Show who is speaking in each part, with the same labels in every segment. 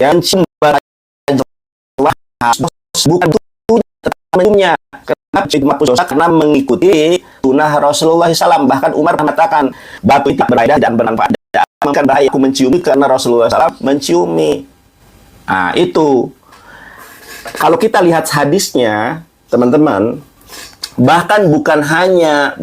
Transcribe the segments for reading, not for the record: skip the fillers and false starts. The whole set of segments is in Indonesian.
Speaker 1: yang mencium bukan menciumnya. Kenapa itu menghapus dosa? Karena mengikuti sunnah Rasulullah SAW. Bahkan Umar mengatakan batu itu berbahaya dan bermanfaat. Mungkin bahaya aku menciumi karena Rasulullah SAW menciumi. Nah itu. Kalau kita lihat hadisnya, teman-teman, bahkan bukan hanya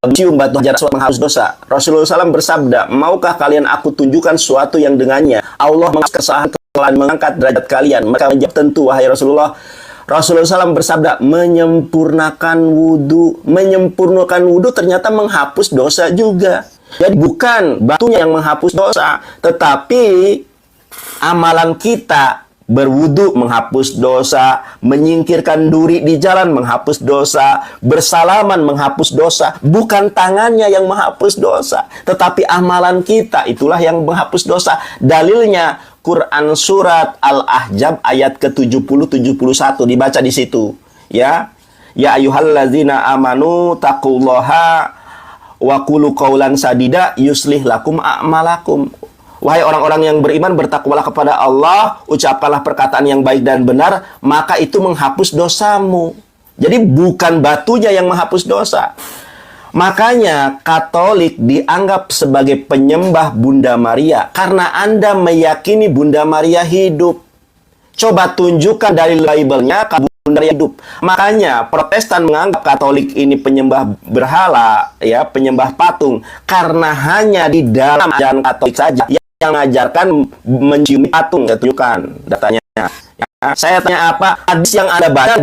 Speaker 1: mencium batu hajar aswad menghapus dosa. Rasulullah SAW bersabda, maukah kalian aku tunjukkan sesuatu yang dengannya Allah kesalahan mengangkat derajat kalian? Mereka menjawab, tentu wahai Rasulullah. Rasulullah SAW bersabda, menyempurnakan wudhu. Menyempurnakan wudhu ternyata menghapus dosa juga. Jadi bukan batunya yang menghapus dosa, tetapi amalan kita. Berwudu menghapus dosa, menyingkirkan duri di jalan menghapus dosa, bersalaman menghapus dosa. Bukan tangannya yang menghapus dosa, tetapi amalan kita itulah yang menghapus dosa. Dalilnya Quran surat Al-Ahzab ayat ke-70-71, dibaca di situ. Ya ayyuhallazina amanu taqullaha wa qulu qaulan sadida yuslih lakum a'malakum. Wahai orang-orang yang beriman, bertakwalah kepada Allah, ucapkanlah perkataan yang baik dan benar, maka itu menghapus dosamu. Jadi bukan batunya yang menghapus dosa. Makanya Katolik dianggap sebagai penyembah Bunda Maria karena Anda meyakini Bunda Maria hidup. Coba tunjukkan dari Bible-nya kalau Bunda Maria hidup. Makanya Protestan menganggap Katolik ini penyembah berhala, ya, penyembah patung, karena hanya di dalam ajaran Katolik saja yang mengajarkan mencium patung. Ya, tunjukkan datanya. Ya, saya tanya apa? Hadis yang Anda baca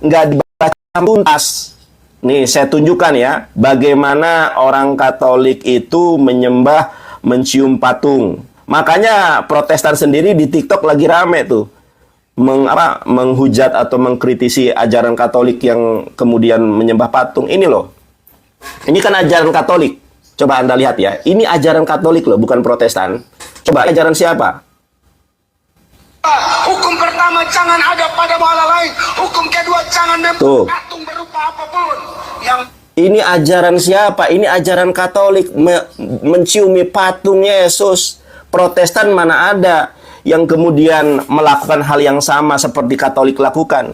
Speaker 1: nggak dibaca tuntas. Nih, saya tunjukkan ya, bagaimana orang Katolik itu mencium patung. Makanya Protestan sendiri di TikTok lagi rame tuh. Menghujat atau mengkritisi ajaran Katolik yang kemudian menyembah patung. Ini loh. Ini kan ajaran Katolik. Coba Anda lihat ya. Ini ajaran Katolik loh, bukan Protestan. Coba ajaran siapa?
Speaker 2: Hukum pertama, jangan ada pada Allah lain. Hukum kedua, jangan membuat patung berupa apapun.
Speaker 1: Ini ajaran siapa? Ini ajaran Katolik, menciumi patung Yesus. Protestan mana ada yang kemudian melakukan hal yang sama seperti Katolik lakukan.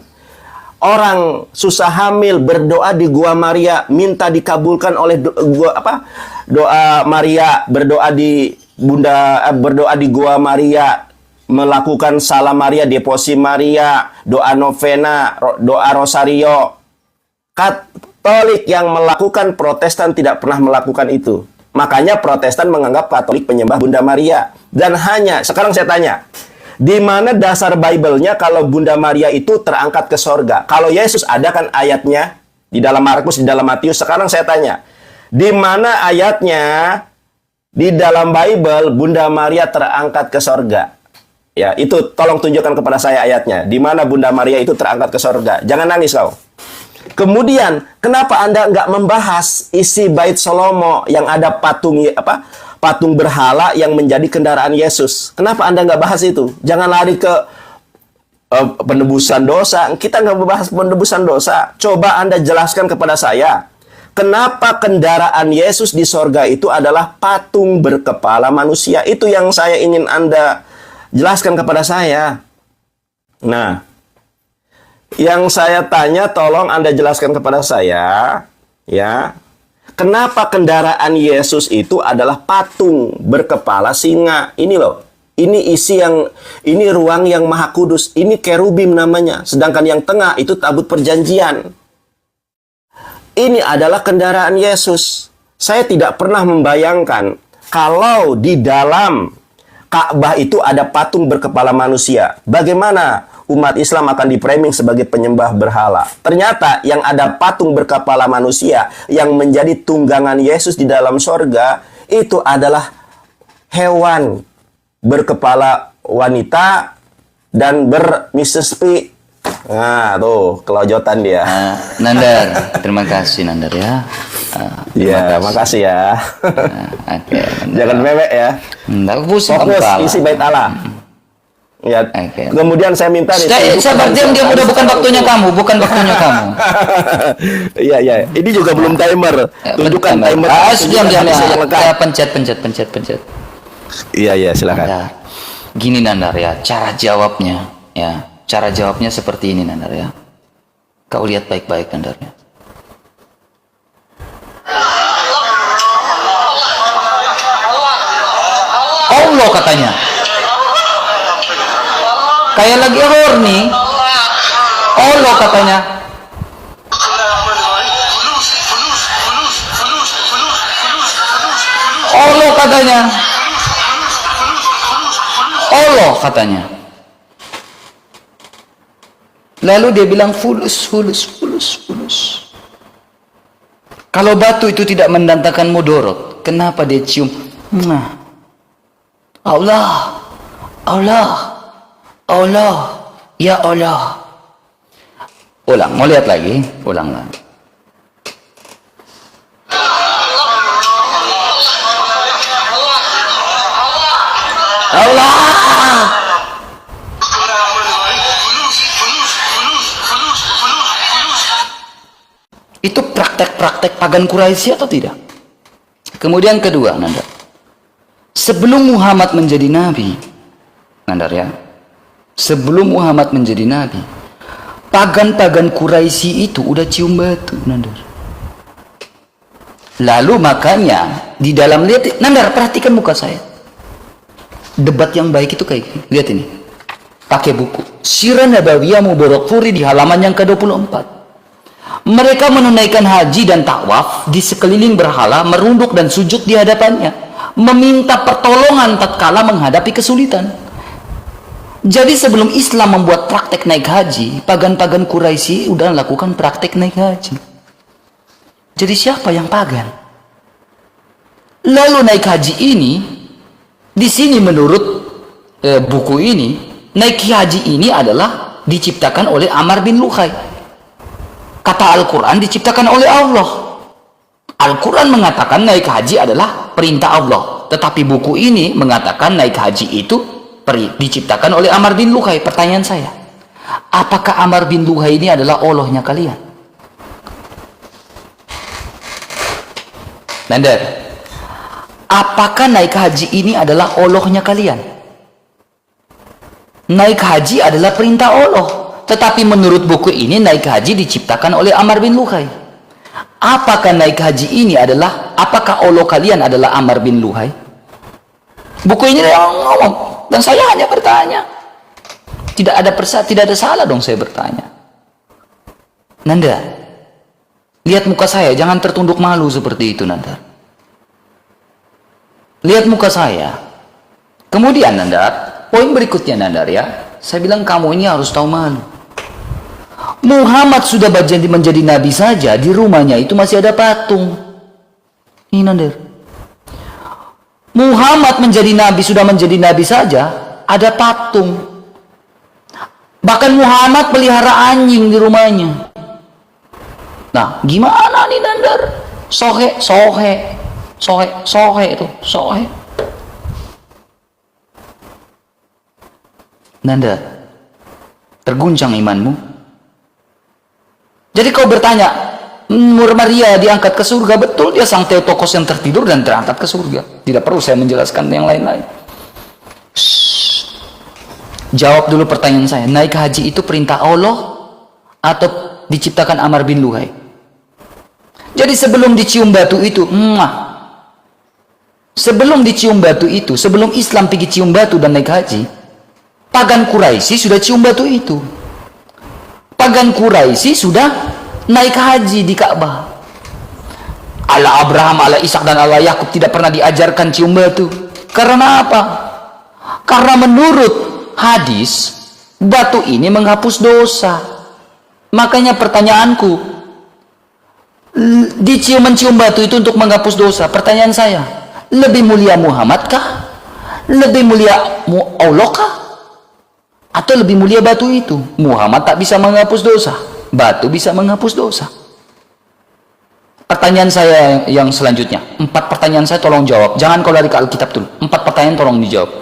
Speaker 1: Orang susah hamil berdoa di Gua Maria, minta dikabulkan oleh doa Maria, berdoa di Gua Maria, melakukan salam Maria, deposi Maria, doa novena, doa rosario. Katolik yang melakukan, Protestan tidak pernah melakukan itu. Makanya Protestan menganggap Katolik penyembah Bunda Maria. Dan sekarang saya tanya, di mana dasar Bible-nya kalau Bunda Maria itu terangkat ke sorga? Kalau Yesus ada kan ayatnya di dalam Markus, di dalam Matius. Sekarang saya tanya, di mana ayatnya di dalam Bible Bunda Maria terangkat ke sorga? Ya, itu tolong tunjukkan kepada saya ayatnya. Di mana Bunda Maria itu terangkat ke sorga? Jangan nangis kau. Kemudian, kenapa Anda nggak membahas isi Bait Salomo yang ada patung berhala yang menjadi kendaraan Yesus? Kenapa Anda nggak bahas itu? Jangan lari ke penebusan dosa. Kita nggak membahas penebusan dosa. Coba Anda jelaskan kepada saya, kenapa kendaraan Yesus di sorga itu adalah patung berkepala manusia? Itu yang saya ingin Anda jelaskan kepada saya. Nah, yang saya tanya, tolong Anda jelaskan kepada saya, ya. Kenapa kendaraan Yesus itu adalah patung berkepala singa? Ini loh. Ini ruang yang maha kudus. Ini kerubim namanya. Sedangkan yang tengah itu tabut perjanjian. Ini adalah kendaraan Yesus. Saya tidak pernah membayangkan kalau di dalam Ka'bah itu ada patung berkepala manusia. Bagaimana umat Islam akan dipraming sebagai penyembah berhala? Ternyata yang ada patung berkepala manusia yang menjadi tunggangan Yesus di dalam sorga itu adalah hewan berkepala wanita dan bermisespi. Nah, tuh kelojotan dia.
Speaker 3: Nandar, terima kasih Nandar ya.
Speaker 1: Iya, makasih ya.
Speaker 3: Okay,
Speaker 1: jangan mewek ya.
Speaker 3: Fokus
Speaker 1: isi bait Allah. Ya.
Speaker 3: Okay.
Speaker 1: Kemudian saya minta
Speaker 3: saya berdiam udah bukan waktunya kamu, bukan waktunya kamu.
Speaker 1: Iya. Ini juga belum timer. Tunjukkan timer.
Speaker 3: Diam. Ya, pencet.
Speaker 1: Iya, silakan.
Speaker 3: Nandar. Gini Nandar ya, cara jawabnya ya. Cara jawabnya seperti ini Nandar ya. Kau lihat baik-baik Nandar ya. Allah katanya. Kayak lagi horny. Allah katanya. Allah katanya. Allah katanya. Lalu dia bilang fulus. Kalau batu itu tidak mendatangkan mudorot, kenapa dia cium? Nah. Allah, ya Allah. Ulang, mau lihat lagi? Ulang lagi. Allah. Itu praktek-praktek pagan Quraisy atau tidak? Kemudian kedua, Nanda. Sebelum Muhammad menjadi nabi, Nandar ya. Sebelum Muhammad menjadi nabi, pagan-pagan Quraisy itu udah cium batu, Nandar. Lalu makanya di dalam, lihat Nandar, perhatikan muka saya. Debat yang baik itu kayak gini. Lihat ini. Pakai buku Sirah Nabawiyah Mubarakfuri di halaman yang ke-24. Mereka menunaikan haji dan tawaf di sekeliling berhala, merunduk dan sujud di hadapannya, meminta pertolongan tatkala menghadapi kesulitan. Jadi sebelum Islam membuat praktek naik haji, pagan-pagan Quraisy udah lakukan praktek naik haji. Jadi siapa yang pagan? Lalu naik haji ini, di sini menurut buku ini, naik haji ini adalah diciptakan oleh Amr bin Luhai. Kata Al-Quran diciptakan oleh Allah. Al-Quran mengatakan naik haji adalah perintah Allah. Tetapi buku ini mengatakan naik haji itu diciptakan oleh Amr bin Luhai. Pertanyaan saya, apakah Amr bin Luhai ini adalah Allahnya kalian? Nandar, apakah naik haji ini adalah Allahnya kalian? Naik haji adalah perintah Allah. Tetapi menurut buku ini naik haji diciptakan oleh Amr bin Luhai. Apakah naik haji ini adalah, apakah Allah kalian adalah Amr bin Luhai? Buku ini yang ngomong, dan saya hanya bertanya. Tidak ada salah dong saya bertanya. Nanda, lihat muka saya, jangan tertunduk malu seperti itu Nanda. Lihat muka saya. Kemudian Nanda, poin berikutnya Nanda ya, saya bilang kamu ini harus tahu malu. Muhammad sudah menjadi nabi saja, di rumahnya itu masih ada patung. Ini Nanda. Muhammad sudah menjadi nabi saja, ada patung. Bahkan Muhammad pelihara anjing di rumahnya. Nah, gimana nih Nandar? Sohe itu, sohe. Nanda, terguncang imanmu? Jadi kau bertanya, Maria diangkat ke surga, betul, dia sang Theotokos yang tertidur dan terangkat ke surga. Tidak perlu saya menjelaskan yang lain-lain. Jawab dulu pertanyaan saya, naik haji itu perintah Allah atau diciptakan Amr bin Luhai? Jadi sebelum dicium batu itu, sebelum Islam pergi cium batu dan naik haji, pagan Quraisy sudah cium batu itu. Pagan Quraisy sudah naik haji di Ka'bah. Ala Abraham, ala Ishak dan ala Yakub tidak pernah diajarkan cium batu. Karena apa? Karena menurut hadis, batu ini menghapus dosa. Makanya pertanyaanku, mencium batu itu untuk menghapus dosa. Pertanyaan saya, lebih mulia Muhammad kah? Lebih mulia Allah kah? Atau lebih mulia batu itu? Muhammad tak bisa menghapus dosa, batu bisa menghapus dosa. Pertanyaan saya yang selanjutnya, 4 pertanyaan saya tolong jawab. Jangan kau lari ke Alkitab dulu. 4 pertanyaan tolong dijawab.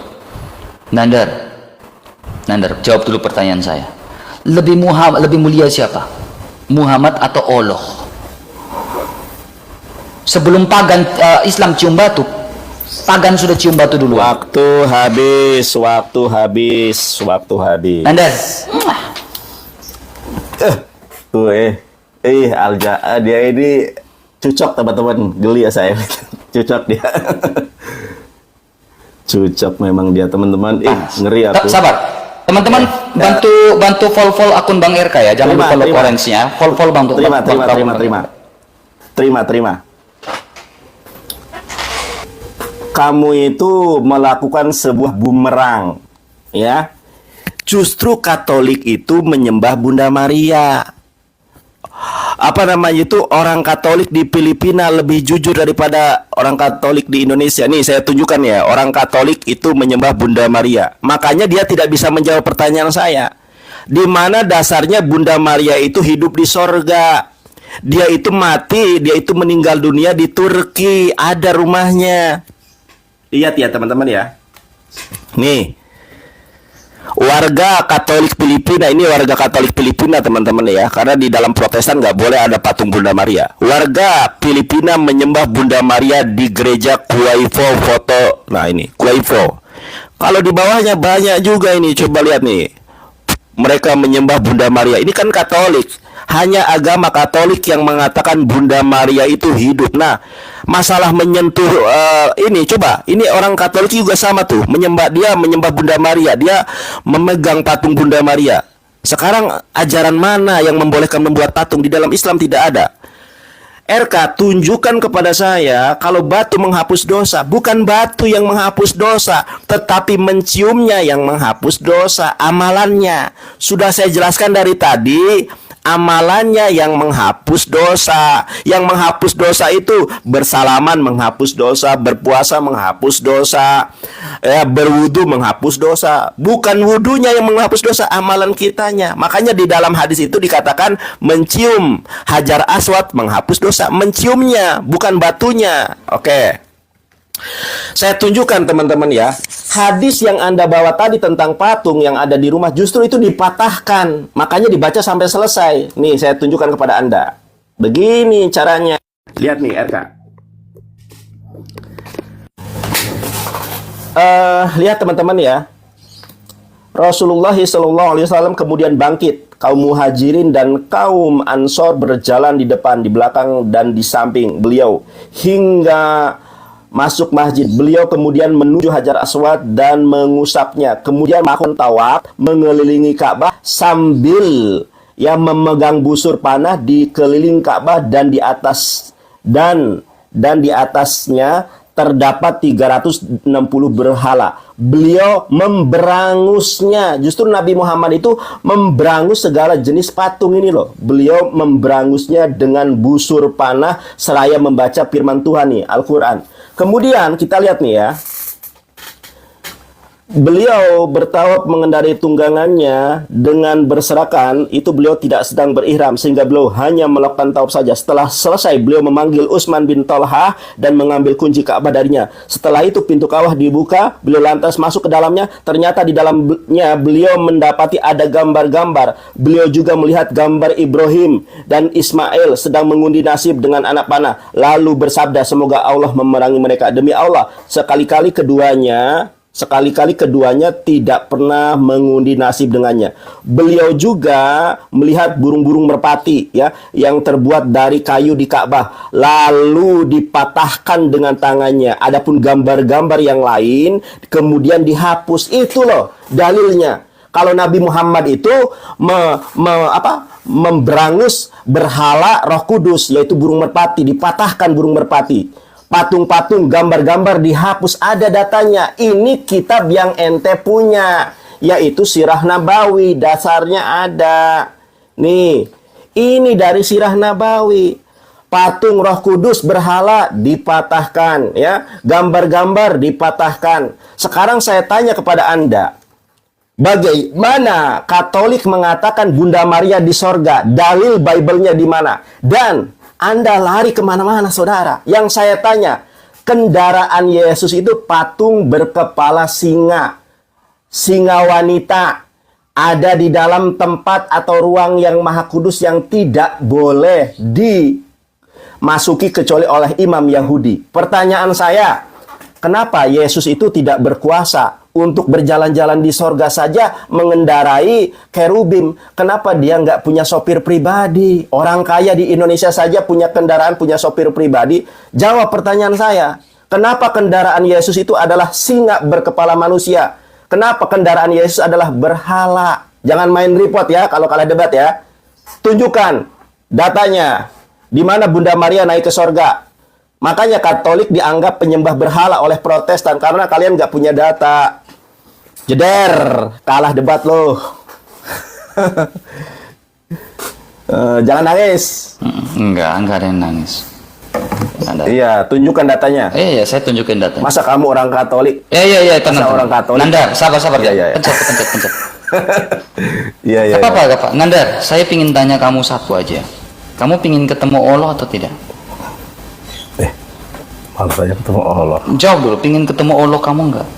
Speaker 3: Nandar, jawab dulu pertanyaan saya. Lebih mulia siapa? Muhammad atau Allah? Sebelum pagan Islam cium batu, Pagan sudah cium batu dulu.
Speaker 1: Waktu habis, waktu habis, waktu habis.
Speaker 3: Nandar.
Speaker 1: Alja, dia ini cucok teman-teman, geli ya saya. Cucok dia. Cucok memang dia teman-teman. Ngeri aku.
Speaker 3: Sabar. Teman-teman bantu follow akun Bang RK ya. Jangan lupa follow korensinya. Follow bantu.
Speaker 1: Terima. Kamu itu melakukan sebuah bumerang, ya. Justru Katolik itu menyembah Bunda Maria. Apa namanya itu, orang Katolik di Filipina lebih jujur daripada orang Katolik di Indonesia. Nih saya tunjukkan ya, orang Katolik itu menyembah Bunda Maria. Makanya dia tidak bisa menjawab pertanyaan saya. Di mana dasarnya Bunda Maria itu hidup di sorga. Dia itu mati, dia itu meninggal dunia di Turki, ada rumahnya. Lihat ya teman-teman ya. Nih, warga Katolik Filipina, ini warga Katolik Filipina teman-teman ya, karena di dalam Protestan nggak boleh ada patung Bunda Maria. Warga Filipina menyembah Bunda Maria di gereja Quaivo foto. Nah ini Quaivo. Kalau di bawahnya banyak juga ini, coba lihat nih. Mereka menyembah Bunda Maria. Ini kan Katolik. Hanya agama Katolik yang mengatakan Bunda Maria itu hidup. Nah, masalah menyentuh ini, coba, ini orang Katolik juga sama tuh, menyembah Bunda Maria. Dia memegang patung Bunda Maria. Sekarang ajaran mana yang membolehkan membuat patung? Di dalam Islam tidak ada. RK, tunjukkan kepada saya kalau batu menghapus dosa. Bukan batu yang menghapus dosa, tetapi menciumnya yang menghapus dosa, amalannya. Sudah saya jelaskan dari tadi, amalannya yang menghapus dosa. Yang menghapus dosa itu bersalaman menghapus dosa, berpuasa menghapus dosa, berwudu menghapus dosa. Bukan wudunya yang menghapus dosa, amalan kitanya. Makanya di dalam hadis itu dikatakan mencium Hajar Aswad menghapus dosa. Menciumnya, bukan batunya. Oke. Saya tunjukkan teman-teman ya. Hadis yang Anda bawa tadi tentang patung yang ada di rumah justru itu dipatahkan. Makanya dibaca sampai selesai. Nih saya tunjukkan kepada Anda. Begini caranya. Lihat nih RK. Lihat teman-teman ya. Rasulullah SAW kemudian bangkit. Kaum muhajirin dan kaum ansor berjalan di depan, di belakang, dan di samping beliau hingga masuk masjid. Beliau kemudian menuju Hajar Aswad dan mengusapnya. Kemudian melakukan tawaf mengelilingi Ka'bah sambil memegang busur panah di keliling Ka'bah, dan di atasnya terdapat 360 berhala. Beliau memberangusnya. Justru Nabi Muhammad itu memberangus segala jenis patung ini loh. Beliau memberangusnya dengan busur panah seraya membaca firman Tuhan nih, Al-Quran. Kemudian kita lihat nih ya. Beliau bertawaf mengendarai tunggangannya dengan berserakan. Itu beliau tidak sedang berihram, sehingga beliau hanya melakukan tawaf saja. Setelah selesai, beliau memanggil Utsman bin Talha dan mengambil kunci Ka'bah darinya. Setelah itu pintu Ka'bah dibuka, beliau lantas masuk ke dalamnya. Ternyata di dalamnya beliau mendapati ada gambar-gambar. Beliau juga melihat gambar Ibrahim dan Ismail sedang mengundi nasib dengan anak panah. Lalu bersabda, semoga Allah memerangi mereka. Demi Allah, sekali-kali keduanya tidak pernah mengundi nasib dengannya. Beliau juga melihat burung-burung merpati ya, yang terbuat dari kayu di Ka'bah, lalu dipatahkan dengan tangannya. Adapun gambar-gambar yang lain kemudian dihapus. Itu loh dalilnya. Kalau Nabi Muhammad itu memberangus berhala Roh Kudus, yaitu burung merpati, dipatahkan burung merpati. Patung-patung, gambar-gambar dihapus, ada datanya. Ini kitab yang ente punya, yaitu Sirah Nabawi. Dasarnya ada. Nih, ini dari Sirah Nabawi. Patung Roh Kudus, berhala dipatahkan, ya. Gambar-gambar dipatahkan. Sekarang saya tanya kepada Anda, bagaimana Katolik mengatakan Bunda Maria di sorga? Dalil Bible-nya di mana? Dan Anda lari kemana-mana, saudara. Yang saya tanya, kendaraan Yesus itu patung berkepala singa. Singa wanita. Ada di dalam tempat atau ruang yang maha kudus yang tidak boleh dimasuki kecuali oleh imam Yahudi. Pertanyaan saya, Kenapa Yesus itu tidak berkuasa untuk berjalan-jalan di sorga saja mengendarai kerubim? Kenapa dia nggak punya sopir pribadi? Orang kaya di Indonesia saja punya kendaraan, punya sopir pribadi. Jawab pertanyaan saya. Kenapa kendaraan Yesus itu adalah singa berkepala manusia? Kenapa kendaraan Yesus adalah berhala? Jangan main report ya kalau kalah debat ya. Tunjukkan datanya. Di mana Bunda Maria naik ke sorga? Makanya Katolik dianggap penyembah berhala oleh Protestan karena kalian nggak punya data. Jeder, kalah debat loh. Jangan nangis.
Speaker 3: Enggak ada yang nangis.
Speaker 1: Iya, tunjukkan datanya.
Speaker 3: Iya, saya tunjukin datanya.
Speaker 1: Masa kamu orang Katolik?
Speaker 3: Iya,
Speaker 1: Masa
Speaker 3: tenang.
Speaker 1: orang Katolik?
Speaker 3: Nandar, sabar.
Speaker 1: Iya.
Speaker 3: Pencet.
Speaker 1: Iya.
Speaker 3: Gak apa-apa. Nandar, saya pingin tanya kamu satu aja. Kamu pingin ketemu Allah atau tidak?
Speaker 1: Malah saya ketemu Allah.
Speaker 3: Jawab dulu, pingin ketemu Allah kamu enggak?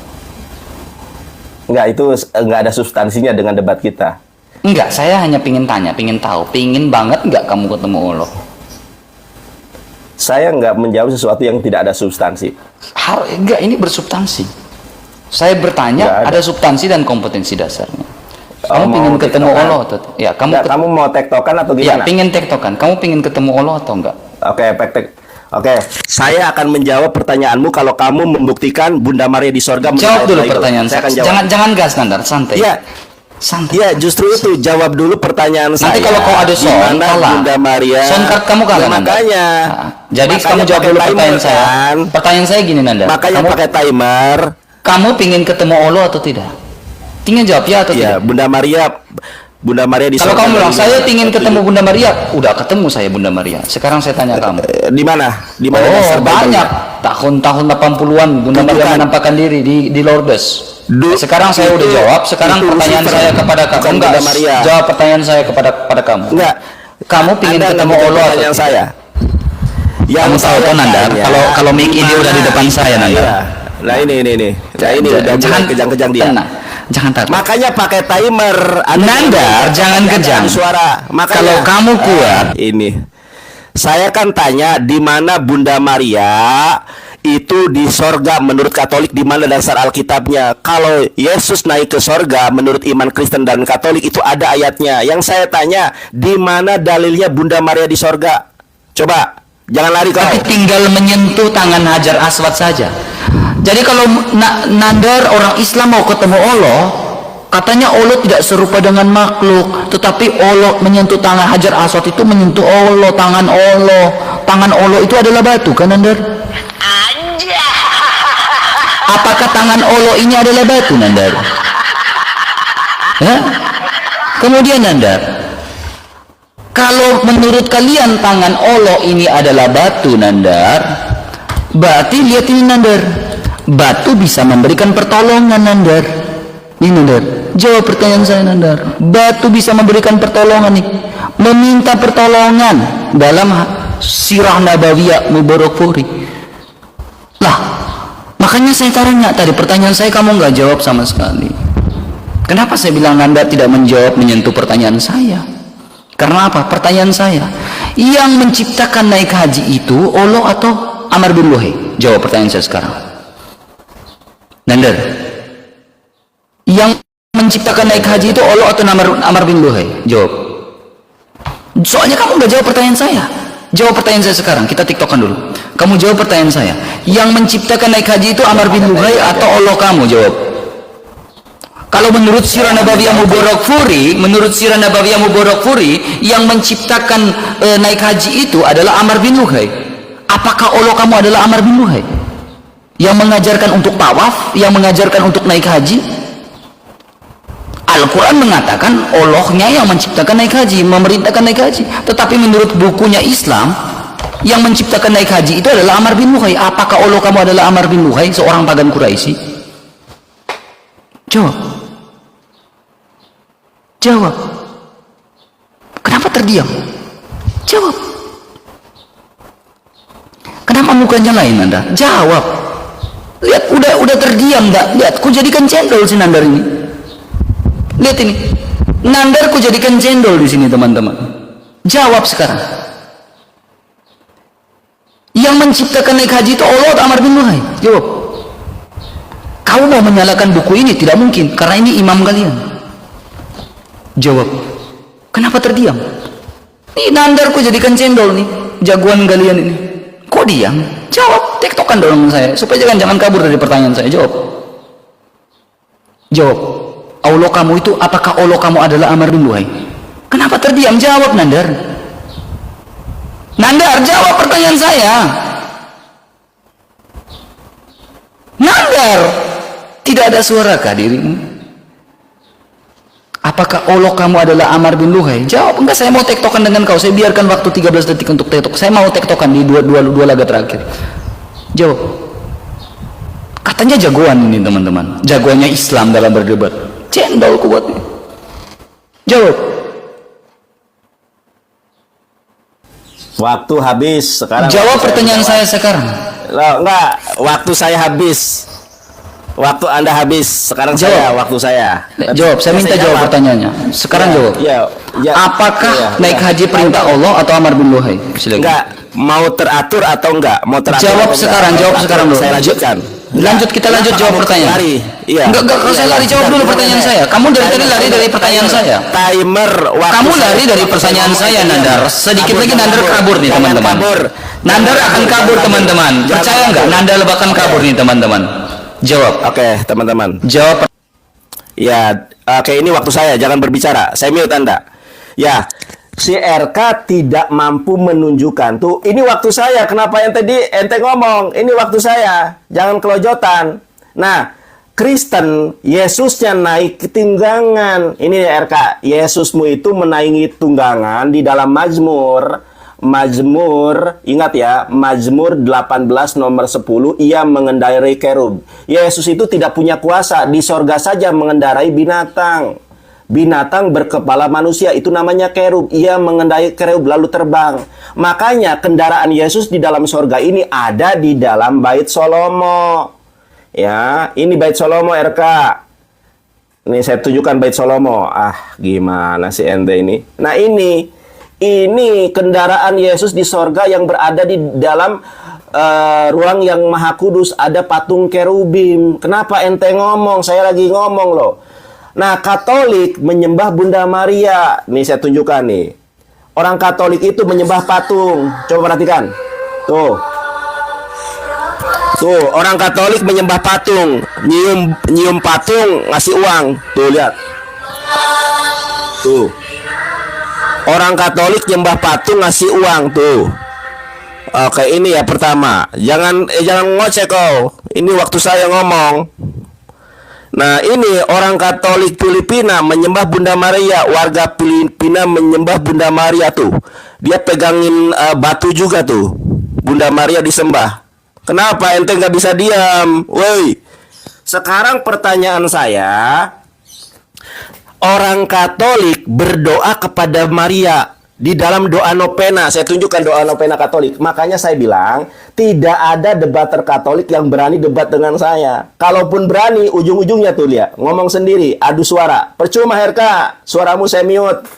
Speaker 1: Enggak, itu enggak ada substansinya dengan debat kita.
Speaker 3: Enggak, saya hanya pingin tanya, pingin tahu. Pingin banget enggak kamu ketemu Allah?
Speaker 1: Saya enggak menjawab sesuatu yang tidak ada substansi.
Speaker 3: Enggak, ini bersubstansi. Saya bertanya, ada substansi dan kompetensi dasarnya. Kamu pingin ketemu Allah atau ya?
Speaker 1: Kamu mau tektokan atau
Speaker 3: ya,
Speaker 1: gimana?
Speaker 3: pingin tektokan. Kamu pingin ketemu Allah atau enggak?
Speaker 1: Oke, saya akan menjawab pertanyaanmu kalau kamu membuktikan Bunda Maria di sorga.
Speaker 3: Jawab dulu pertanyaan
Speaker 1: saya. Akan jawab.
Speaker 3: Jangan gas, Nandar, santai.
Speaker 1: Iya.
Speaker 3: Santai.
Speaker 1: Iya, justru itu jawab dulu pertanyaan saya.
Speaker 3: Nanti kalau kau ada soal, kalah.
Speaker 1: Bunda Maria.
Speaker 3: Soundcard kamu kalah,
Speaker 1: Ya, makanya.
Speaker 3: Jadi kamu jawab dulu pertanyaan saya. Pertanyaan saya gini, Nandar.
Speaker 1: Makanya
Speaker 3: Kamu
Speaker 1: pakai timer.
Speaker 3: Kamu pingin ketemu Allah atau tidak? Tinggal jawab ya atau
Speaker 1: Iya,
Speaker 3: tidak?
Speaker 1: Bunda Maria di
Speaker 3: Kalau
Speaker 1: sorga.
Speaker 3: kamu bilang saya pingin ketemu Bunda Maria, udah ketemu saya Bunda Maria. Sekarang saya tanya kamu.
Speaker 1: Di mana? Di mana
Speaker 3: Oh,
Speaker 1: dasar
Speaker 3: banyak.
Speaker 1: Bibelnya?
Speaker 3: Tahun-tahun 80-an Bunda Maria
Speaker 1: Tunjukkan.
Speaker 3: menampakkan diri di Lourdes. Sekarang saya udah jawab. Sekarang
Speaker 1: itu
Speaker 3: pertanyaan
Speaker 1: Lucifer,
Speaker 3: saya kepada kamu.
Speaker 1: bukan
Speaker 3: Enggak,
Speaker 1: Bunda Maria.
Speaker 3: jawab pertanyaan saya kepada kamu.
Speaker 1: Enggak.
Speaker 3: Kamu pingin
Speaker 1: Anda
Speaker 3: ketemu
Speaker 1: nggak
Speaker 3: Allah atau
Speaker 1: pertanyaan
Speaker 3: tidak?
Speaker 1: saya.
Speaker 3: Kamu tahu kan, Nandar? Kalau mic ini udah di depan saya, Nandar.
Speaker 1: Iya. Nah ini. Nah ini udah mulai kejang-kejang dia.
Speaker 3: Tenang. Jangan takut.
Speaker 1: Makanya pakai timer.
Speaker 3: Nandar, jangan kejang.
Speaker 1: Suara. Makanya,
Speaker 3: Kalau kamu kuat,
Speaker 1: ini. Saya kan tanya di mana Bunda Maria itu di sorga menurut Katolik, di mana dasar Alkitabnya. Kalau Yesus naik ke sorga menurut iman Kristen dan Katolik itu ada ayatnya. Yang saya tanya, di mana dalilnya Bunda Maria di sorga? Coba, jangan lari kau.
Speaker 3: tapi tinggal menyentuh tangan Hajar Aswad saja. Jadi kalau Nandar orang Islam mau ketemu Allah, katanya Allah tidak serupa dengan makhluk, tetapi Allah menyentuh tangan Hajar Aswad itu menyentuh Allah, tangan Allah. Tangan Allah itu adalah batu kan, Nandar? Apakah tangan Allah ini adalah batu, Nandar? Ya? Kemudian, Nandar, kalau menurut kalian tangan Allah ini adalah batu, Nandar, berarti lihat ini, Nandar, batu bisa memberikan pertolongan, Nandar. Ini, Nandar, jawab pertanyaan saya, Nandar. Batu bisa memberikan pertolongan nih, meminta pertolongan dalam sirah Nabawiyah Mubarakfuri. Lah, makanya saya tanya tadi pertanyaan saya, kamu nggak jawab sama sekali. Kenapa saya bilang Anda tidak menjawab menyentuh pertanyaan saya? Karena apa? Pertanyaan saya, yang menciptakan naik haji itu Allah atau Amr bin Luhai? Jawab pertanyaan saya sekarang. Nandar, yang menciptakan naik haji itu Allah atau Amr bin Luhai? Jawab. Soalnya kamu nggak jawab pertanyaan saya. Jawab pertanyaan saya sekarang. Kita tiktokan dulu. Kamu jawab pertanyaan saya. Yang menciptakan naik haji itu Amr bin Luhai atau Allah? Kamu jawab. Kalau menurut Sirah Nabawiyah Mubarakfuri, yang menciptakan naik haji itu adalah Amr bin Luhai. Apakah Allah kamu adalah Amr bin Luhai? Yang mengajarkan untuk tawaf, yang mengajarkan untuk naik haji? Al-Quran mengatakan Allahnya yang menciptakan naik haji, memerintahkan naik haji. Tetapi menurut bukunya Islam, yang menciptakan naik haji itu adalah Amr bin Luhai. Apakah Allah kamu adalah Amr bin Luhai, seorang pagan Quraisy? Jawab. Kenapa terdiam? Jawab. Kenapa mukanya lain, Anda? Jawab. Lihat, udah terdiam, enggak? Lihat, ku jadikan cendol si Nandar ini. Lihat ini. Nandar ku jadikan cendol di sini, teman-teman. Jawab sekarang. Yang menciptakan naik haji itu Allah atau Amr bin Luhai? Jawab. Kau mau menyalakan buku ini? Tidak mungkin, karena ini imam kalian. Jawab, kenapa terdiam? Ini nandar kok jadikan cendol nih, jagoan kalian ini. Kok diam? Jawab, tektokan dong saya, supaya jangan kabur dari pertanyaan saya. Jawab. Jawab. Allah kamu itu, apakah Allah kamu adalah Amr bin Luhai? Kenapa terdiam? Jawab, Nandar. Nandar, jawab pertanyaan saya. Nandar, tidak ada suara kah dirimu? Apakah Allah kamu adalah Amr bin Luhai? Jawab, enggak, saya mau tektokan dengan kau. Saya biarkan waktu 13 detik untuk tektok. Saya mau tektokan di dua laga terakhir. Jawab. Katanya jagoan ini teman-teman. Jagoannya Islam dalam berdebat. Cendol kuat nih. Jawab.
Speaker 1: Waktu habis sekarang.
Speaker 3: Jawab pertanyaan saya sekarang.
Speaker 1: Loh, enggak, waktu saya habis. Waktu Anda habis, sekarang
Speaker 3: Jawab.
Speaker 1: waktu saya.
Speaker 3: Jawab, saya minta jawab pertanyaannya. Sekarang jawab.
Speaker 1: Ya,
Speaker 3: Apakah naik haji perintah Allah atau Amr bin Luhai? Silakan.
Speaker 1: Enggak, mau teratur atau enggak? Mau teratur.
Speaker 3: Jawab sekarang, jawab sekarang dulu.
Speaker 1: Saya lanjutkan.
Speaker 3: Lanjut, kita lanjut jawab pertanyaan.
Speaker 1: Lari. Iya.
Speaker 3: Enggak, kalau saya lari, jawab dulu pertanyaan saya. Kamu dari tadi lari dari pertanyaan saya.
Speaker 1: Timer waktu.
Speaker 3: Kamu lari dari pertanyaan saya, Nandar. Sedikit lagi Nandar kabur nih, teman-teman. Nandar akan kabur, teman-teman. Percaya enggak? Nandar akan kabur nih, teman-teman. Jawab.
Speaker 1: Oke, teman-teman.
Speaker 3: Jawab.
Speaker 1: Ya, oke, ini waktu saya, jangan berbicara. Saya mute Anda. Ya, si RK tidak mampu menunjukkan. Tuh, ini waktu saya. Kenapa ente ngomong? Ini waktu saya. Jangan kelojotan. Nah, Kristen, Yesusnya naik ke tunggangan. Ini ya RK, Yesusmu itu menaiki tunggangan di dalam Mazmur, ingat ya, Mazmur 18 nomor 10, ia mengendarai kerub. Yesus itu tidak punya kuasa, di sorga saja mengendarai binatang. Binatang berkepala manusia, itu namanya kerub. Ia mengendarai kerub lalu terbang. Makanya kendaraan Yesus di dalam sorga ini ada di dalam Bait Salomo. Ya, ini Bait Salomo RK. Ini saya tunjukkan Bait Salomo. Ah, gimana sih ente ini? Nah, ini kendaraan Yesus di sorga yang berada di dalam ruang yang maha kudus. Ada patung kerubim. Kenapa ente ngomong? Saya lagi ngomong loh. Nah, Katolik menyembah Bunda Maria. Nih saya tunjukkan nih. Orang Katolik itu menyembah patung. Coba perhatikan. Tuh, orang Katolik menyembah patung. Nyium patung, ngasih uang. Tuh, lihat. Tuh. Orang Katolik nyembah patung, ngasih uang. Tuh. Oke, ini ya pertama. Jangan ngoceh kau. Ini waktu saya ngomong. Nah, ini orang Katolik Filipina menyembah Bunda Maria. Warga Filipina menyembah Bunda Maria tuh. Dia pegangin batu juga tuh. Bunda Maria disembah. Kenapa ente nggak bisa diam? Woi. Sekarang pertanyaan saya, orang Katolik berdoa kepada Maria di dalam doa novena. Saya tunjukkan doa novena Katolik. Makanya saya bilang, tidak ada debater Katolik yang berani debat dengan saya. Kalaupun berani, ujung-ujungnya tuh lihat, ngomong sendiri, adu suara. Percuma Herka, suaramu saya mute.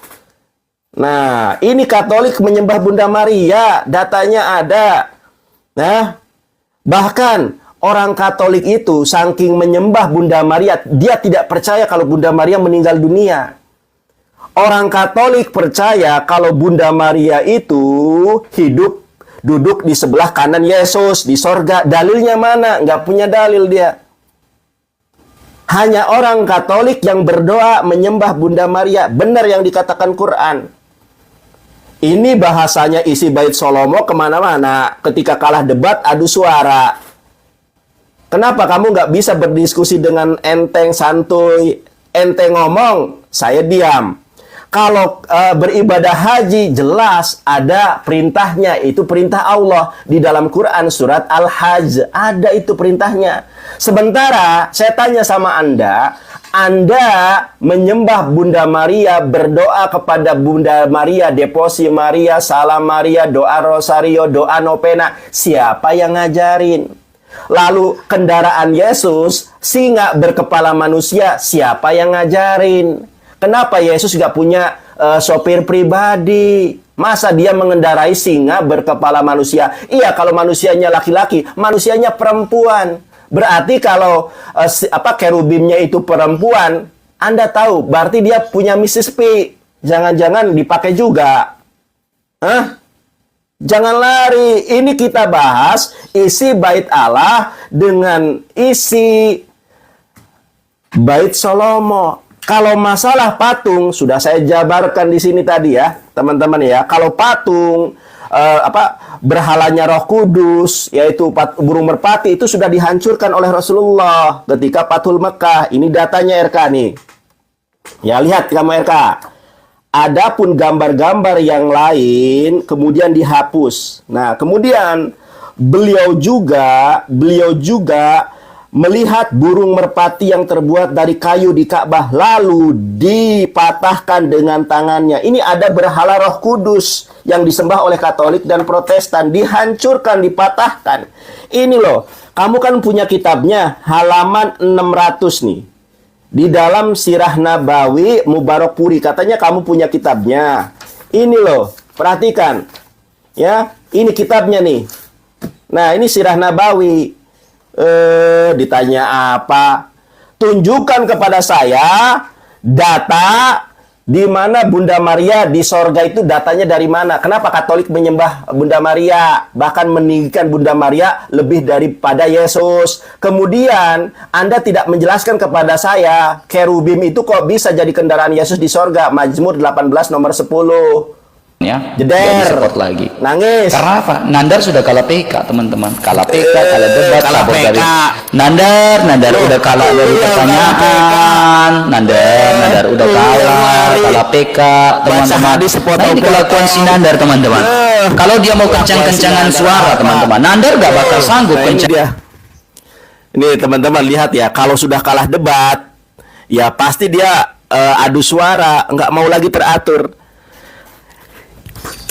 Speaker 1: Nah, ini Katolik menyembah Bunda Maria, datanya ada. Nah, bahkan orang Katolik itu saking menyembah Bunda Maria, dia tidak percaya kalau Bunda Maria meninggal dunia. Orang Katolik percaya kalau Bunda Maria itu hidup, duduk di sebelah kanan Yesus di sorga. Dalilnya mana? Nggak punya dalil dia. Hanya orang Katolik yang berdoa menyembah Bunda Maria. Benar yang dikatakan Quran. Ini bahasanya isi Bait Salomo kemana-mana. Ketika kalah debat, adu suara. Kenapa kamu nggak bisa berdiskusi dengan enteng, santuy? Ente ngomong, saya diam. Kalau beribadah haji, jelas ada perintahnya. Itu perintah Allah. Di dalam Quran surat Al-Hajj. Ada itu perintahnya. Sementara saya tanya sama Anda menyembah Bunda Maria, berdoa kepada Bunda Maria, deposi Maria, salam Maria, doa rosario, doa novena. Siapa yang ngajarin? Lalu kendaraan Yesus, singa berkepala manusia, siapa yang ngajarin? Kenapa Yesus gak punya sopir pribadi? Masa dia mengendarai singa berkepala manusia? Iya, kalau manusianya laki-laki, manusianya perempuan. Berarti kalau kerubimnya itu perempuan, Anda tahu, berarti dia punya Mrs. P. Jangan-jangan dipakai juga. Hah? Jangan lari. Ini kita bahas isi bait Allah dengan isi bait Salomo. Kalau masalah patung sudah saya jabarkan di sini tadi ya, teman-teman ya. Kalau patung berhalanya Roh Kudus, yaitu burung merpati, itu sudah dihancurkan oleh Rasulullah ketika Fathul Mekah. Ini datanya RK nih. Ya, lihat kamu RK. Adapun gambar-gambar yang lain kemudian dihapus. Nah, kemudian beliau juga melihat burung merpati yang terbuat dari kayu di Ka'bah lalu dipatahkan dengan tangannya. Ini ada berhala Roh Kudus yang disembah oleh Katolik dan Protestan, dihancurkan, dipatahkan. Ini loh, kamu kan punya kitabnya, halaman 600 nih. Di dalam Sirah Nabawi Mubarakpuri, katanya kamu punya kitabnya. Ini loh, perhatikan. Ya, ini kitabnya nih. Nah, ini Sirah Nabawi. Ditanya apa? Tunjukkan kepada saya data di mana Bunda Maria di sorga itu, datanya dari mana? Kenapa Katolik menyembah Bunda Maria, bahkan meninggikan Bunda Maria lebih daripada Yesus? Kemudian Anda tidak menjelaskan kepada saya kerubim itu kok bisa jadi kendaraan Yesus di sorga. Mazmur 18 nomor 10.
Speaker 3: Ya,
Speaker 1: Jeder,
Speaker 3: support lagi.
Speaker 1: Nangis.
Speaker 3: Karena apa? Nandar sudah kalah PK, teman-teman. Kalah PK, kalah debat,
Speaker 1: kalah
Speaker 3: kabur
Speaker 1: PK.
Speaker 3: dari Nandar udah kalah dari pertanyaan. Nandar udah kalah PK, teman-teman. Nah, ini kelakuan si Nandar, teman-teman. Kalau dia mau kencang-kencangan suara, teman-teman, Nandar gak bakal sanggup kencang.
Speaker 1: Ini teman-teman lihat ya, kalau sudah kalah debat, ya pasti dia adu suara, nggak mau lagi teratur.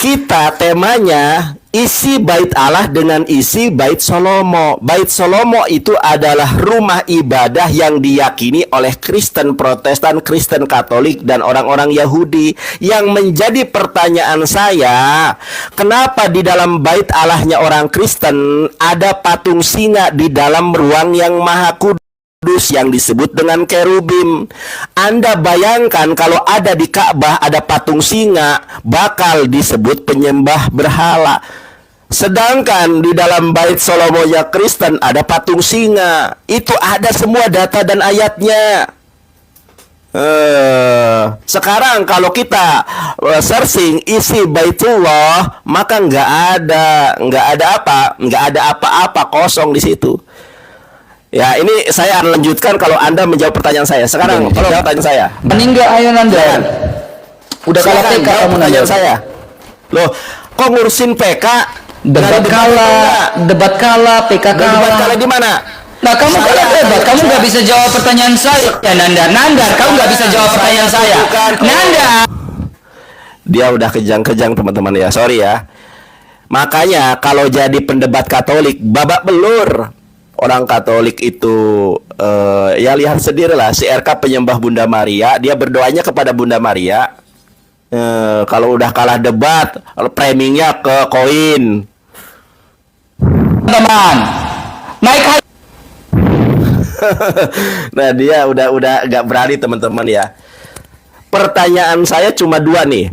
Speaker 1: Kita temanya isi bait Allah dengan isi bait Salomo. Bait Salomo itu adalah rumah ibadah yang diyakini oleh Kristen Protestan, Kristen Katolik, dan orang-orang Yahudi. Yang menjadi pertanyaan saya, kenapa di dalam bait Allahnya orang Kristen ada patung singa di dalam ruang yang maha kudus yang disebut dengan kerubim? Anda bayangkan kalau ada di Ka'bah ada patung singa, bakal disebut penyembah berhala. Sedangkan di dalam bait Salomo ya Kristen ada patung singa. Itu ada semua data dan ayatnya. Sekarang kalau kita searching isi baitullah, maka nggak ada apa-apa, kosong di situ. Ya, ini saya akan lanjutkan kalau Anda menjawab pertanyaan saya. Sekarang jawab pertanyaan saya.
Speaker 3: Meninggal ayo Nandar. Udah kalah PK kamu
Speaker 1: pertanyaan
Speaker 3: Nandar.
Speaker 1: saya. Loh, kok ngurusin PK?
Speaker 3: Debat kalah, PK kalah.
Speaker 1: Debat kalah di mana?
Speaker 3: Nah, kamu kalah debat, kamu nggak bisa jawab pertanyaan saya. Ya Nandar, kamu nggak bisa jawab pertanyaan saya. Nandar.
Speaker 1: Dia udah kejang-kejang teman-teman ya, sorry ya. Makanya kalau jadi pendebat Katolik, babak belur. Orang Katolik itu ya lihat sendirilah, si RK penyembah Bunda Maria, dia berdoanya kepada Bunda Maria. Kalau udah kalah debat, framingnya ke koin.
Speaker 3: Teman, naik haji.
Speaker 1: Nah, dia udah nggak berani teman-teman ya. Pertanyaan saya cuma dua nih.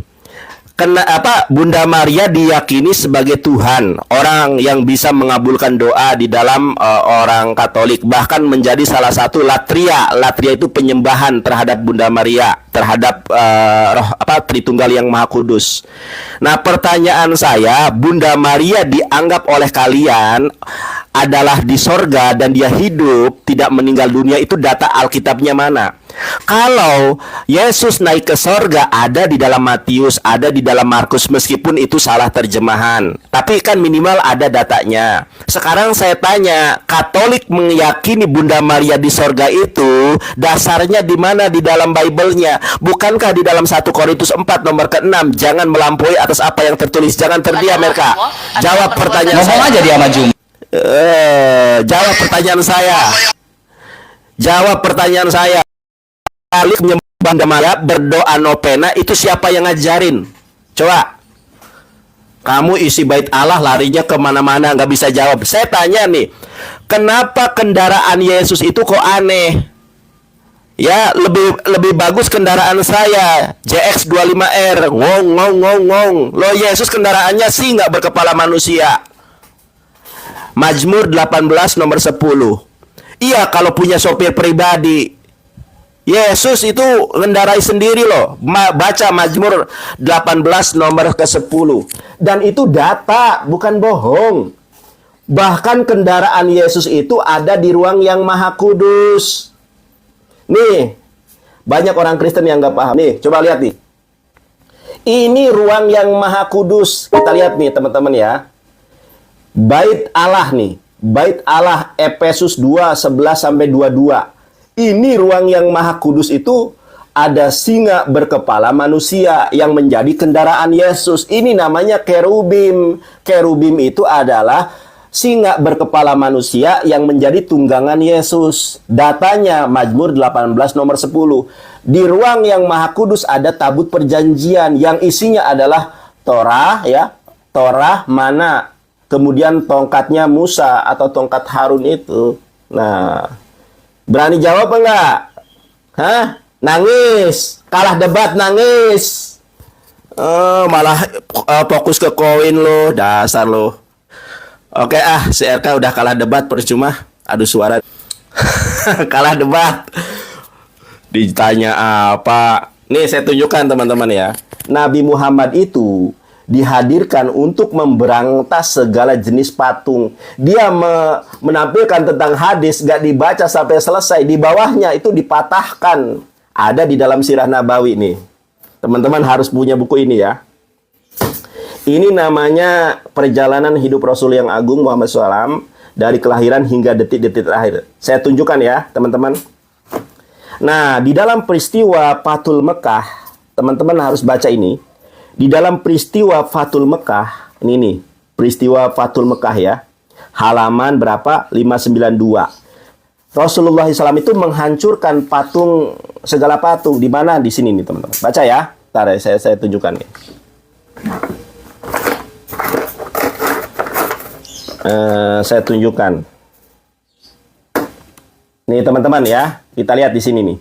Speaker 1: Kenapa Bunda Maria diyakini sebagai Tuhan, orang yang bisa mengabulkan doa di dalam orang Katolik, bahkan menjadi salah satu latria. Latria itu penyembahan terhadap Bunda Maria, terhadap Tritunggal yang Maha Kudus. Nah, pertanyaan saya, Bunda Maria dianggap oleh kalian adalah di sorga dan dia hidup, tidak meninggal dunia, itu data Alkitabnya mana? Kalau Yesus naik ke sorga ada di dalam Matius, ada di dalam Markus, meskipun itu salah terjemahan, tapi kan minimal ada datanya. Sekarang saya tanya, Katolik meyakini Bunda Maria di sorga itu dasarnya di mana di dalam Bible-nya? Bukankah di dalam 1 Korintus 4 nomor ke-6, jangan melampaui atas apa yang tertulis, jangan terdiam mereka. Jawab pertanyaan
Speaker 3: Ngomong
Speaker 1: saya.
Speaker 3: aja dia maju.
Speaker 1: Jawab pertanyaan saya. Jawab pertanyaan saya. Kali menyembah Bunda Maria, berdoa novena, itu siapa yang ngajarin? Coba. Kamu isi bait Allah larinya kemana-mana, nggak bisa jawab. Saya tanya nih, Kenapa kendaraan Yesus itu kok aneh? Ya, lebih bagus kendaraan saya, JX25R. Ngong ngong ngong ngong. Loh, Yesus kendaraannya sih nggak berkepala manusia. Mazmur 18 nomor 10. Iya, kalau punya sopir pribadi. Yesus itu mengendarai sendiri loh. Baca Mazmur 18 nomor ke-10. Dan itu data, bukan bohong. Bahkan kendaraan Yesus itu ada di ruang yang maha kudus. Nih, banyak orang Kristen yang nggak paham. Nih, coba lihat nih. Ini ruang yang maha kudus. Kita lihat nih teman-teman ya. Bait Allah nih. Bait Allah Efesus 2, 11-22. Ini ruang yang maha kudus itu ada singa berkepala manusia yang menjadi kendaraan Yesus. Ini namanya kerubim. Kerubim itu adalah singa berkepala manusia yang menjadi tunggangan Yesus. Datanya Mazmur 18 nomor 10. Di ruang yang maha kudus ada tabut perjanjian yang isinya adalah Torah ya, Torah mana, kemudian tongkatnya Musa atau tongkat Harun itu. Nah, berani jawab enggak? Hah? Nangis, kalah debat nangis. Malah fokus ke koin lo, dasar lo. Oke CRK udah kalah debat percuma adu suara. Kalah debat. Ditanya apa? Nih saya tunjukkan teman-teman ya. Nabi Muhammad itu dihadirkan untuk memberantas segala jenis patung. Dia menampilkan tentang hadis gak dibaca sampai selesai. Di bawahnya itu dipatahkan. Ada di dalam Sirah Nabawi nih. Teman-teman harus punya buku ini ya. Ini namanya Perjalanan Hidup Rasul yang Agung Muhammad SAW dari kelahiran hingga detik-detik terakhir. Saya tunjukkan ya, teman-teman. Nah, di dalam peristiwa Fathul Mekah, teman-teman harus baca ini. Di dalam peristiwa Fathul Mekah, ini nih, peristiwa Fathul Mekah ya. Halaman berapa? 592. Rasulullah SAW itu menghancurkan patung, segala patung. Di mana? Di sini nih, teman-teman. Baca ya. Ntar ya, saya tunjukkan nih. Saya tunjukkan. Nih teman-teman ya, kita lihat di sini nih.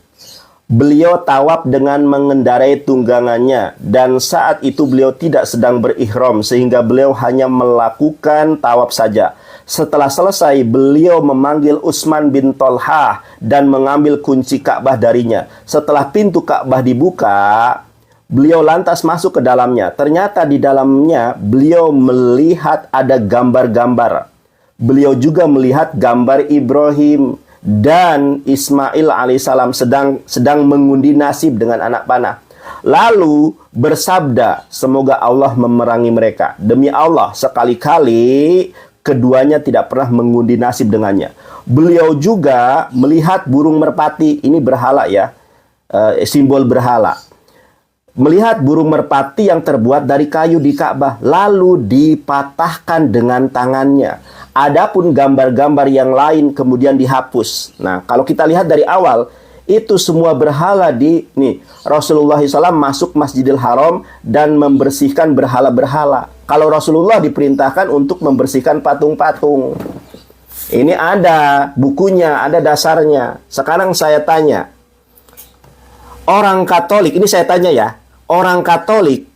Speaker 1: Beliau tawaf dengan mengendarai tunggangannya dan saat itu beliau tidak sedang berihram sehingga beliau hanya melakukan tawaf saja. Setelah selesai, beliau memanggil Utsman bin Tolhah dan mengambil kunci Ka'bah darinya. Setelah pintu Ka'bah dibuka, beliau lantas masuk ke dalamnya. Ternyata di dalamnya beliau melihat ada gambar-gambar. Beliau juga melihat gambar Ibrahim dan Ismail alaihissalam sedang mengundi nasib dengan anak panah. Lalu bersabda, semoga Allah memerangi mereka. Demi Allah, sekali-kali keduanya tidak pernah mengundi nasib dengannya. Beliau juga melihat burung merpati. Ini berhala ya, simbol berhala. Melihat burung merpati yang terbuat dari kayu di Ka'bah, lalu dipatahkan dengan tangannya. Adapun gambar-gambar yang lain kemudian dihapus. Nah, kalau kita lihat dari awal, itu semua berhala nih. Rasulullah SAW masuk Masjidil Haram dan membersihkan berhala-berhala. Kalau Rasulullah diperintahkan untuk membersihkan patung-patung. Ini ada bukunya, ada dasarnya. Sekarang saya tanya, orang Katolik, ini saya tanya ya, orang Katolik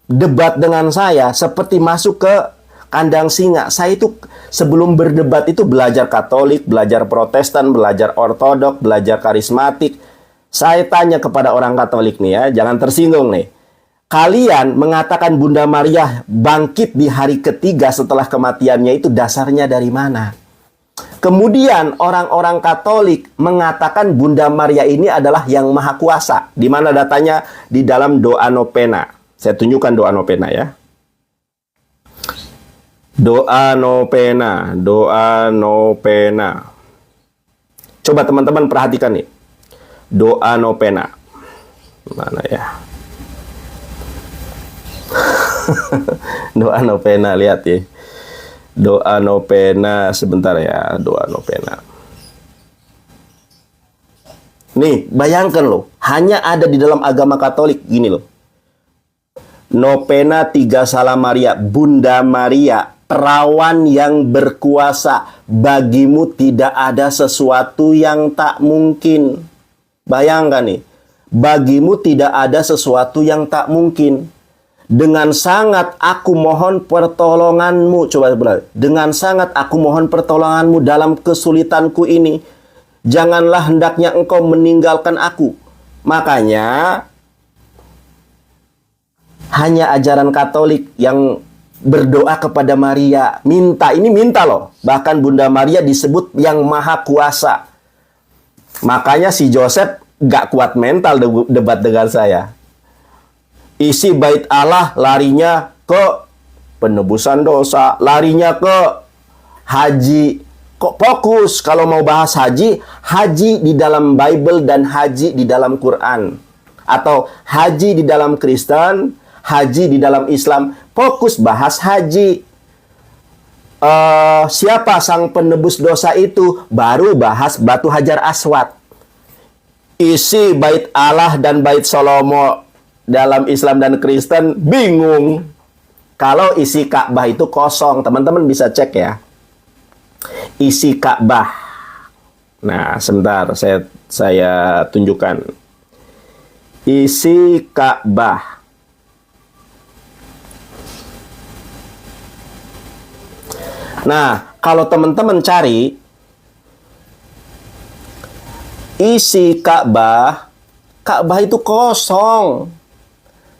Speaker 1: debat dengan saya seperti masuk ke kandang singa. Saya itu sebelum berdebat itu belajar Katolik, belajar Protestan, belajar Ortodok, belajar karismatik. Saya tanya kepada orang Katolik nih ya, jangan tersinggung nih. Kalian mengatakan Bunda Maria bangkit di hari ketiga setelah kematiannya itu dasarnya dari mana? Kemudian orang-orang Katolik mengatakan Bunda Maria ini adalah yang maha kuasa. Di mana datanya? Di dalam doa novena. Saya tunjukkan doa novena ya. Doa novena, doa novena. Coba teman-teman perhatikan nih. Doa novena. Mana ya? Doa novena, lihat ya. Doa novena, sebentar ya, doa novena. Nih, bayangkan loh, hanya ada di dalam agama Katolik gini loh. Novena Tiga Salam Maria, Bunda Maria, perawan yang berkuasa, bagimu tidak ada sesuatu yang tak mungkin. Bayangkan nih, bagimu tidak ada sesuatu yang tak mungkin. Dengan sangat aku mohon pertolonganmu. Coba benar. Dengan sangat aku mohon pertolonganmu dalam kesulitanku ini. Janganlah hendaknya engkau meninggalkan aku. Makanya hanya ajaran Katolik yang berdoa kepada Maria. Ini minta loh. Bahkan Bunda Maria disebut yang maha kuasa. Makanya si Joseph gak kuat mental debat dengan saya. Isi bait Allah larinya ke penebusan dosa, larinya ke haji. Kok fokus kalau mau bahas haji? Haji di dalam Bible dan haji di dalam Quran. Atau haji di dalam Kristen, haji di dalam Islam. Fokus bahas haji. Siapa sang penebus dosa itu? Baru bahas batu Hajar Aswad. Isi bait Allah dan bait Salomo dalam Islam dan Kristen bingung. Kalau isi Ka'bah itu kosong, teman-teman bisa cek ya. Isi Ka'bah. Nah, sebentar saya tunjukkan. Isi Ka'bah. Nah, kalau teman-teman cari isi Ka'bah, Ka'bah itu kosong.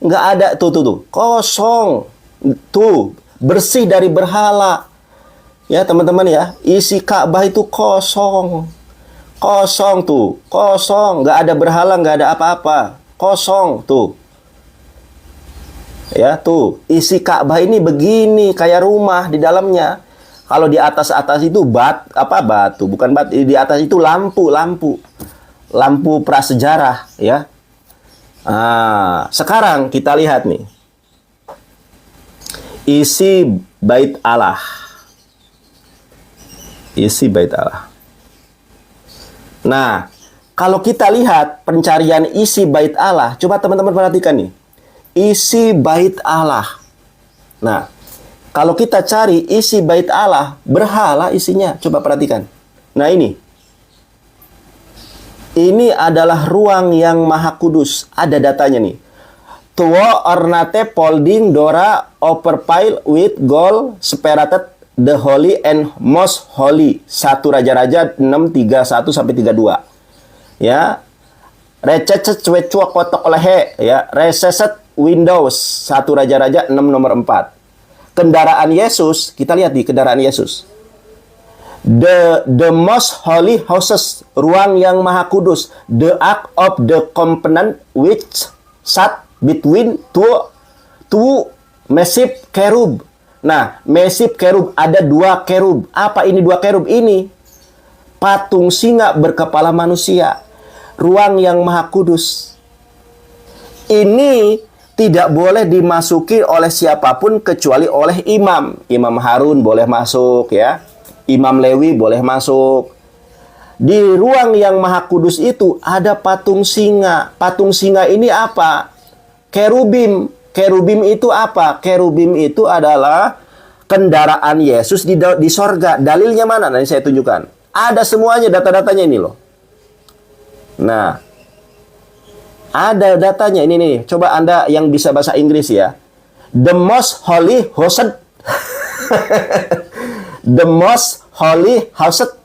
Speaker 1: Nggak ada, tuh, kosong. Tuh, bersih dari berhala. Ya, teman-teman ya, isi Ka'bah itu kosong. Kosong tuh, kosong. Nggak ada berhala, nggak ada apa-apa. Kosong tuh. Ya, tuh, isi Ka'bah ini begini, kayak rumah di dalamnya. Kalau di atas itu batu, bukan batu. Di atas itu lampu prasejarah, ya. Sekarang kita lihat nih. Isi bait Allah. Isi bait Allah. Nah, kalau kita lihat pencarian isi bait Allah, coba teman-teman perhatikan nih. Isi bait Allah. Nah, kalau kita cari isi bait Allah, berhala isinya. Coba perhatikan. Nah, ini. Ini adalah ruang yang maha kudus. Ada datanya nih. Tuo ornate folding dora overpile with gold separated the holy and most holy. 1 Raja-Raja 6:31-32. Ya. Rececet cuecua kotok lehe. Ya. Reseset windows. 1 Raja-Raja 6 nomor 4. Kendaraan Yesus, kita lihat di kendaraan Yesus. The most holy houses, ruang yang maha kudus. The ark of the covenant which sat between two massive kerub. Nah, massive kerub, ada 2 kerub. Apa ini 2 kerub ini? Patung singa berkepala manusia. Ruang yang maha kudus. Ini tidak boleh dimasuki oleh siapapun kecuali oleh imam. Imam Harun boleh masuk ya. Imam Lewi boleh masuk. Di ruang yang maha kudus itu ada patung singa. Patung singa ini apa? Kerubim. Kerubim itu apa? Kerubim itu adalah kendaraan Yesus di sorga. Dalilnya mana? Nanti saya tunjukkan. Ada semuanya, data-datanya ini loh. Nah, ada datanya ini nih. Coba Anda yang bisa bahasa Inggris ya. The most holy housed. The most holy housed.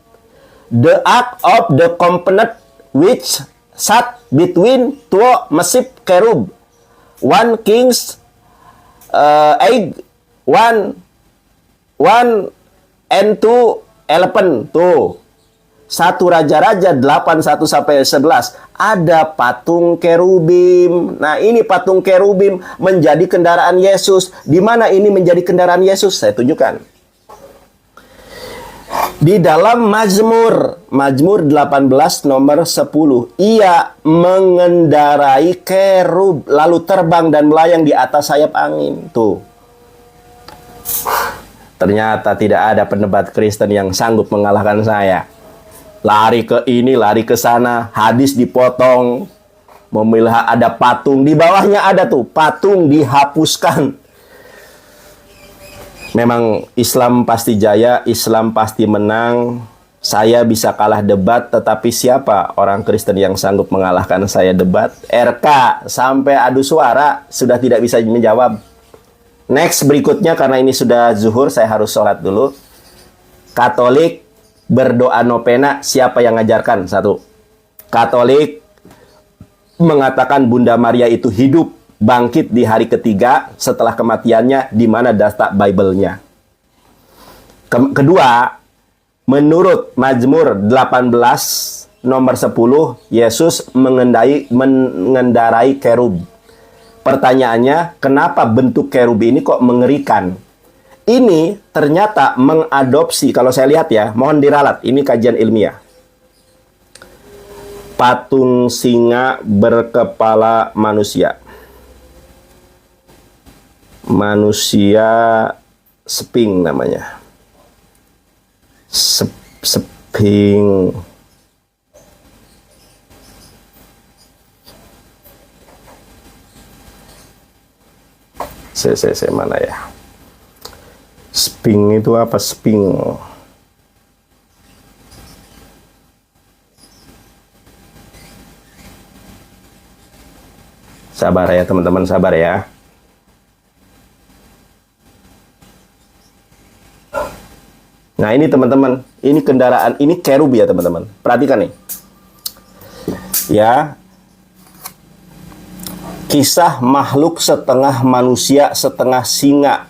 Speaker 1: The ark of the covenant which sat between two massive cherub. One king's egg. One and two elephant. Tuh. 1 Raja-Raja 8:1-11 ada patung kerubim. Nah, ini patung kerubim menjadi kendaraan Yesus. Di mana ini menjadi kendaraan Yesus? Saya tunjukkan. Di dalam Mazmur 18 nomor 10, ia mengendarai kerub lalu terbang dan melayang di atas sayap angin. Tuh. Ternyata tidak ada pendebat Kristen yang sanggup mengalahkan saya. Lari ke ini, lari ke sana, hadis dipotong. Memilah ada patung. Di bawahnya ada tuh, patung dihapuskan. Memang Islam pasti jaya, Islam pasti menang. Saya bisa kalah debat, tetapi siapa orang Kristen yang sanggup mengalahkan saya debat? RK sampai adu suara sudah tidak bisa menjawab. Next berikutnya, karena ini sudah zuhur, saya harus sholat dulu. Katolik berdoa novena, siapa yang ngajarkan? Satu. Katolik mengatakan Bunda Maria itu hidup, bangkit di hari ketiga setelah kematiannya, di mana data Bible-nya. Kedua, menurut Mazmur 18 nomor 10, Yesus mengendarai kerub. Pertanyaannya, kenapa bentuk kerub ini kok mengerikan? Ini ternyata mengadopsi, kalau saya lihat ya, mohon diralat, ini kajian ilmiah. Patung singa berkepala manusia. Manusia Sphinx namanya. Sphinx. Saya mana ya? Sphinx itu apa? Sphinx. Sabar ya teman-teman, sabar ya. Nah ini teman-teman, ini kendaraan, ini kerub ya teman-teman. Perhatikan nih. Ya. Kisah makhluk setengah manusia, setengah singa.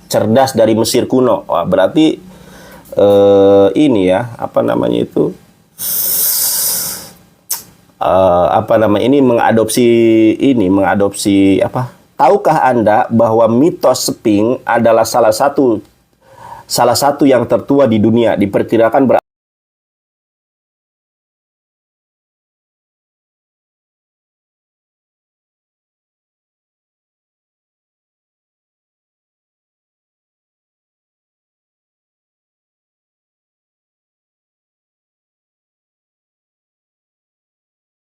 Speaker 1: Cerdas dari Mesir kuno. Wah, berarti ini ya, apa namanya itu? Ini mengadopsi apa? Tahukah Anda bahwa mitos Sphinx adalah salah satu yang tertua di dunia, diperkirakan